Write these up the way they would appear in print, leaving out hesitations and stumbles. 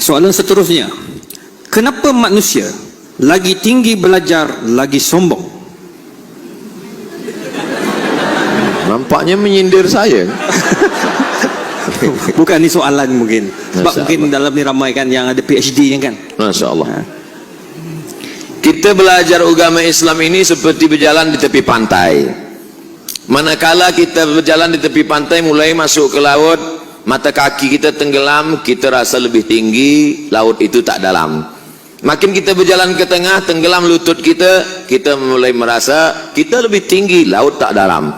Soalan seterusnya, kenapa manusia lagi tinggi belajar lagi sombong? Nampaknya menyindir saya. Bukan ini soalan mungkin. Sebab mungkin dalam ni ramai kan yang ada PhD kan. Masya Allah. Kita belajar agama Islam ini seperti berjalan di tepi pantai. Manakala kita berjalan di tepi pantai, mulai masuk ke laut, mata kaki kita tenggelam, kita rasa lebih tinggi, laut itu tak dalam. Makin kita berjalan ke tengah, tenggelam lutut kita, kita mulai merasa kita lebih tinggi, laut tak dalam.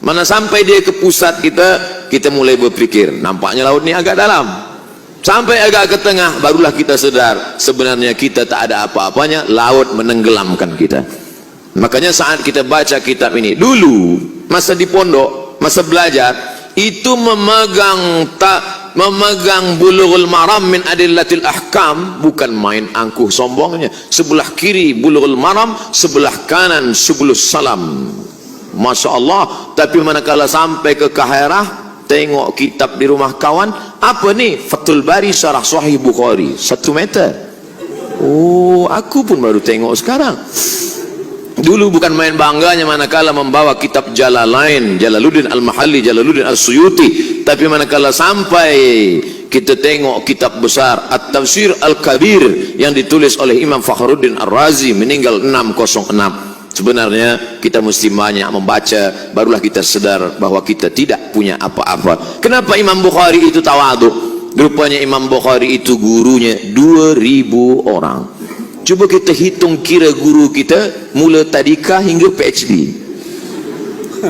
Mana sampai dia ke pusat kita mulai berpikir, nampaknya laut ni agak dalam. Sampai agak ke tengah, barulah kita sedar, sebenarnya kita tak ada apa-apanya, laut menenggelamkan kita. Makanya saat kita baca kitab ini, dulu masa di pondok, masa belajar, itu memegang Bulughul Maram min Adillatil Ahkam, bukan main angkuh sombongnya. Sebelah kiri Bulughul Maram, sebelah kanan Subulus Salam. Masya Allah. Tapi manakala sampai ke Kahairah, tengok kitab di rumah kawan, apa ni? Fathul Bari Syarah Sahih Bukhari, 1 meter. Oh, aku pun baru tengok sekarang. Dulu bukan main bangganya manakala membawa kitab Jalalain, Jalaluddin Al-Mahalli, Jalaluddin Al-Suyuti. Tapi manakala sampai kita tengok kitab besar At-Tafsir Al-Kabir yang ditulis oleh Imam Fakhruddin Ar-Razi, meninggal 606. Sebenarnya kita mesti banyak membaca, barulah kita sedar bahwa kita tidak punya apa-apa. Kenapa Imam Bukhari itu tawaduk? Rupanya Imam Bukhari itu gurunya 2000 orang. Cuba kita hitung kira guru kita mula tadika hingga PhD.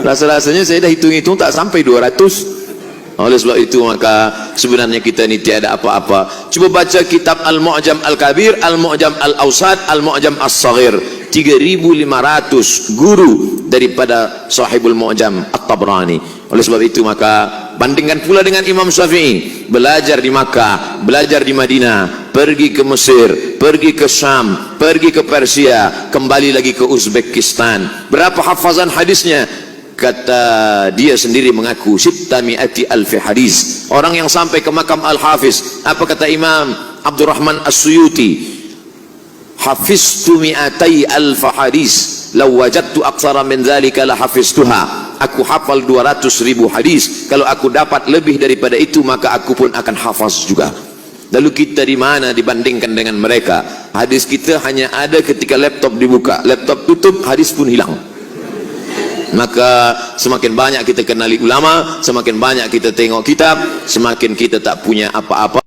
Rasa-rasanya saya dah hitung-hitung tak sampai 200. Oleh sebab itu maka sebenarnya kita ni tiada apa-apa. Cuba baca kitab Al-Mu'jam Al-Kabir, Al-Mu'jam Al-Awsat, Al-Mu'jam As-Saghir. 3.500 guru daripada Sahibul Mu'jam At-Tabrani. Oleh sebab itu maka bandingkan pula dengan Imam Syafi'i, belajar di Makkah, belajar di Madinah, pergi ke Mesir, pergi ke Syam, pergi ke Persia, kembali lagi ke Uzbekistan. Berapa hafazan hadisnya? Kata dia sendiri mengaku 600,000 hadis. Orang yang sampai ke makam Al-Hafiz, apa kata Imam Abdurrahman As-Suyuti? Hafiztu 200,000 hadis, law wajadtu aktsara min dzalika la hafiztuha. Aku hafal 200,000 hadis, kalau aku dapat lebih daripada itu maka aku pun akan hafaz juga. Lalu kita di mana dibandingkan dengan mereka? Hadis kita hanya ada ketika laptop dibuka, laptop tutup, hadis pun hilang. Maka semakin banyak kita kenali ulama, semakin banyak kita tengok kitab, semakin kita tak punya apa-apa.